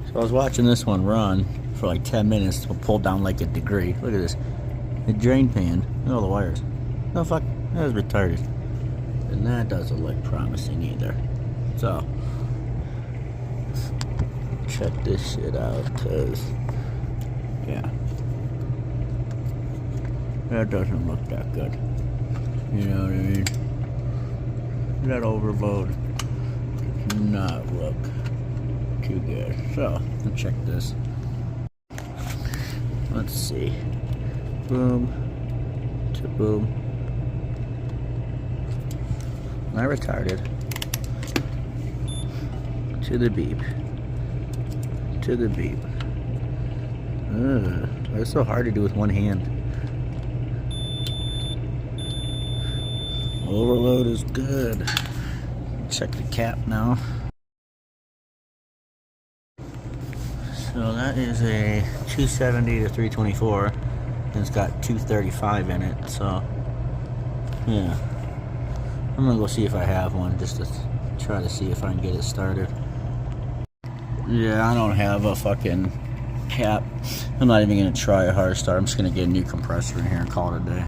So I was watching this one run for like 10 minutes to pull down like a degree. Look at this. The drain pan. Look at all the wires. No fuck. That was retarded. And that doesn't look promising either. So, check this shit out, cause, yeah. That doesn't look that good. You know what I mean? That overload does not look too good. So, let's check this. Let's see. Boom. To boom. Not retarded. To the beep. To the beep. It's so hard to do with one hand. Overload is good. Check the cap now. So that is a 270 to 324. And it's got 235 in it, so yeah. I'm gonna go see if I have one just to try to see if I can get it started. Yeah, I don't have a fucking cap. I'm not even gonna try a hard start. I'm just gonna get a new compressor in here and call it a day.